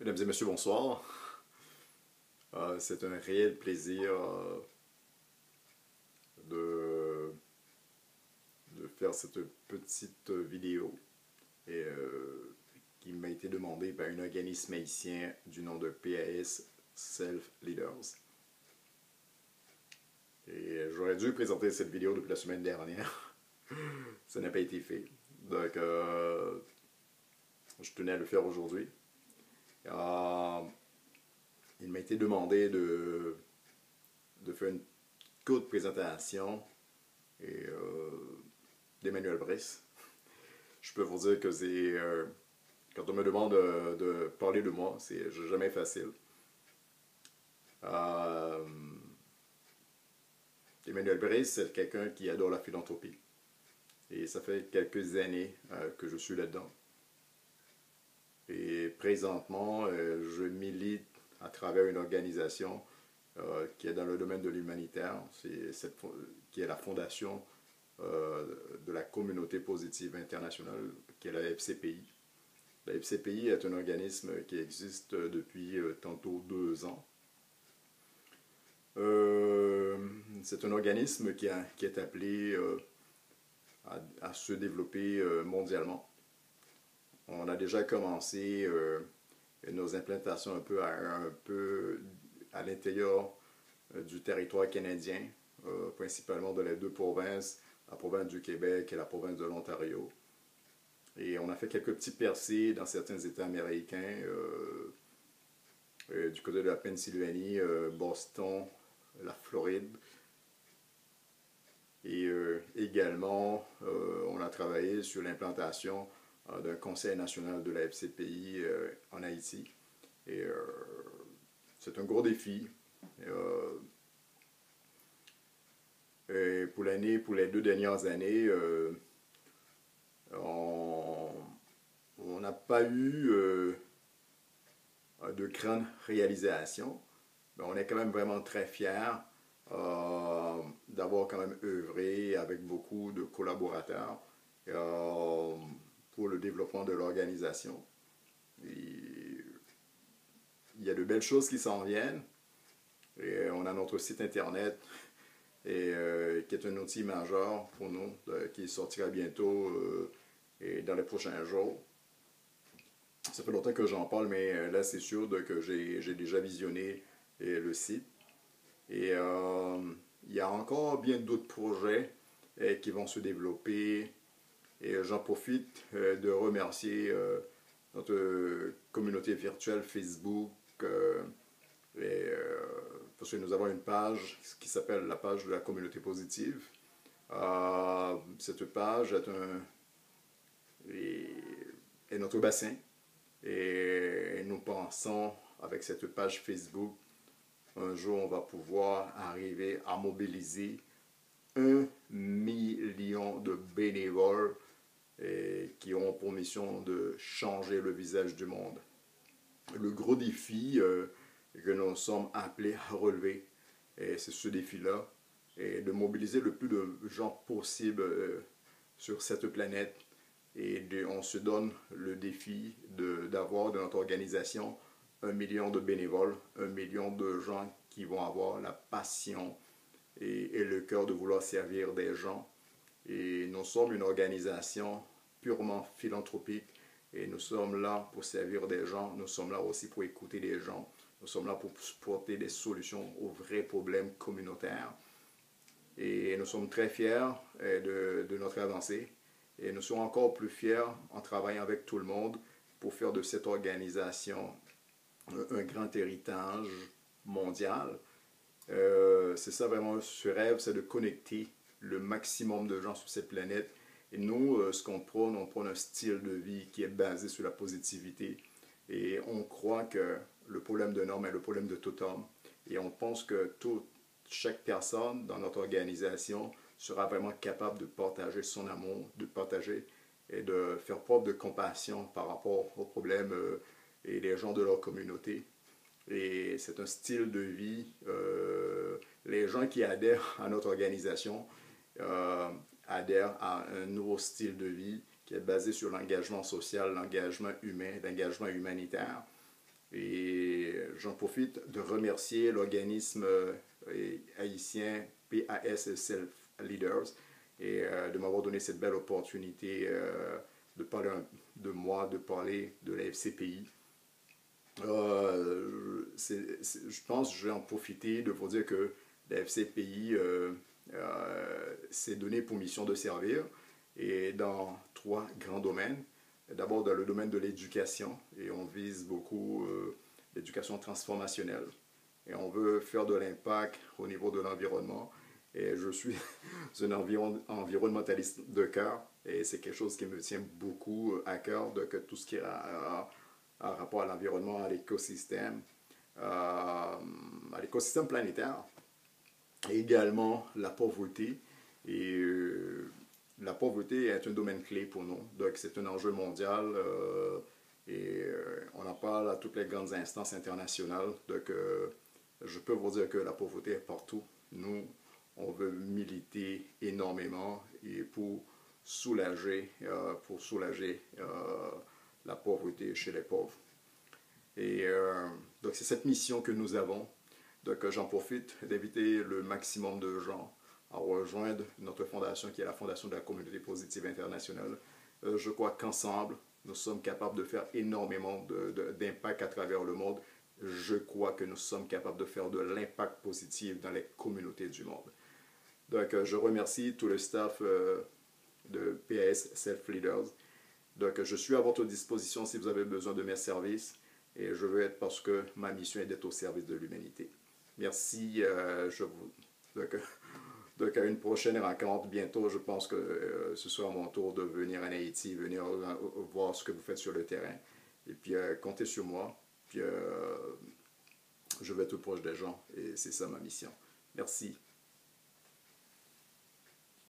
Mesdames et messieurs, bonsoir. C'est un réel plaisir de, de faire cette petite vidéo qui m'a été demandée par un organisme haïtien du nom de PAS Self Leaders. Et j'aurais dû présenter cette vidéo depuis la semaine dernière. Ça n'a pas été fait. Donc, je tenais à le faire aujourd'hui. Il m'a été demandé de faire une courte présentation d'Emmanuel Brice. Je peux vous dire que c'est quand on me demande de parler de moi, c'est jamais facile. Emmanuel Brice, c'est quelqu'un qui adore la philanthropie. Et ça fait quelques années que je suis là-dedans. Et présentement, je milite à travers une organisation qui est dans le domaine de l'humanitaire, qui est la fondation de la communauté positive internationale, qui est la FCPI. La FCPI est un organisme qui existe depuis tantôt 2 ans. C'est un organisme qui est appelé à se développer mondialement. On a déjà commencé nos implantations un peu à l'intérieur du territoire canadien, principalement de les 2 provinces, la province du Québec et la province de l'Ontario. Et on a fait quelques petits percées dans certains États américains, du côté de la Pennsylvanie, Boston, la Floride. Et également, on a travaillé sur l'implantation d'un conseil national de la FCPI en Haïti. Et c'est un gros défi. Et pour les 2 dernières années, on n'a pas eu de grandes réalisations, mais on est quand même vraiment très fiers d'avoir quand même œuvré avec beaucoup de collaborateurs pour le développement de l'organisation. Il y a de belles choses qui s'en viennent. Et on a notre site internet qui est un outil majeur pour nous, qui sortira bientôt et dans les prochains jours. Ça fait longtemps que j'en parle, mais là c'est sûr que j'ai déjà visionné le site. Et il y a encore bien d'autres projets qui vont se développer. Et j'en profite de remercier notre communauté virtuelle Facebook, parce que nous avons une page qui s'appelle la page de la communauté positive. Cette page est notre bassin. Et nous pensons, avec cette page Facebook, un jour on va pouvoir arriver à mobiliser 1 million de bénévoles qui ont pour mission de changer le visage du monde. Le gros défi que nous sommes appelés à relever, c'est ce défi-là, et de mobiliser le plus de gens possible sur cette planète. Et on se donne le défi d'avoir dans notre organisation 1 million de bénévoles, 1 million de gens qui vont avoir la passion et le cœur de vouloir servir des gens. Et nous sommes une organisation purement philanthropique et nous sommes là pour servir des gens, nous sommes là aussi pour écouter les gens, nous sommes là pour porter des solutions aux vrais problèmes communautaires. Et nous sommes très fiers de notre avancée et nous serons encore plus fiers en travaillant avec tout le monde pour faire de cette organisation un grand héritage mondial. C'est ça vraiment ce rêve, c'est de connecter le maximum de gens sur cette planète. Et nous, ce qu'on prône, on prône un style de vie qui est basé sur la positivité. Et on croit que le problème d'un homme est le problème de tout homme. Et on pense que chaque personne dans notre organisation sera vraiment capable de partager son amour, de partager et de faire preuve de compassion par rapport aux problèmes et les gens de leur communauté. Et c'est un style de vie. Les gens qui adhèrent à notre organisation adhèrent à un nouveau style de vie qui est basé sur l'engagement social, l'engagement humain, l'engagement humanitaire. Et j'en profite de remercier l'organisme haïtien PAS Self Leaders et de m'avoir donné cette belle opportunité de parler de moi, de parler de la FCPI. Je pense que je vais en profiter de vous dire que la FCPI s'est donné pour mission de servir et dans 3 grands domaines. D'abord dans le domaine de l'éducation, et on vise beaucoup l'éducation transformationnelle. Et on veut faire de l'impact au niveau de l'environnement. Et je suis un environnementaliste de cœur, et c'est quelque chose qui me tient beaucoup à cœur, de que tout ce qui a rapport à l'environnement, à l'écosystème planétaire, et également la pauvreté. Et la pauvreté est un domaine clé pour nous, donc c'est un enjeu mondial on en parle à toutes les grandes instances internationales. Donc je peux vous dire que la pauvreté est partout. Nous, on veut militer énormément et pour soulager la pauvreté chez les pauvres. Et donc c'est cette mission que nous avons. Donc j'en profite d'inviter le maximum de gens à rejoindre notre fondation qui est la Fondation de la Communauté Positive Internationale. Je crois qu'ensemble, nous sommes capables de faire énormément d'impact à travers le monde. Je crois que nous sommes capables de faire de l'impact positif dans les communautés du monde. Donc je remercie tout le staff de PAS Self Leaders. Donc je suis à votre disposition si vous avez besoin de mes services. Et je veux être parce que ma mission est d'être au service de l'humanité. Merci. Donc à une prochaine rencontre bientôt. Je pense que ce sera mon tour de venir en Haïti, venir voir ce que vous faites sur le terrain. Et puis comptez sur moi. Puis je vais être tout proche des gens. Et c'est ça ma mission. Merci.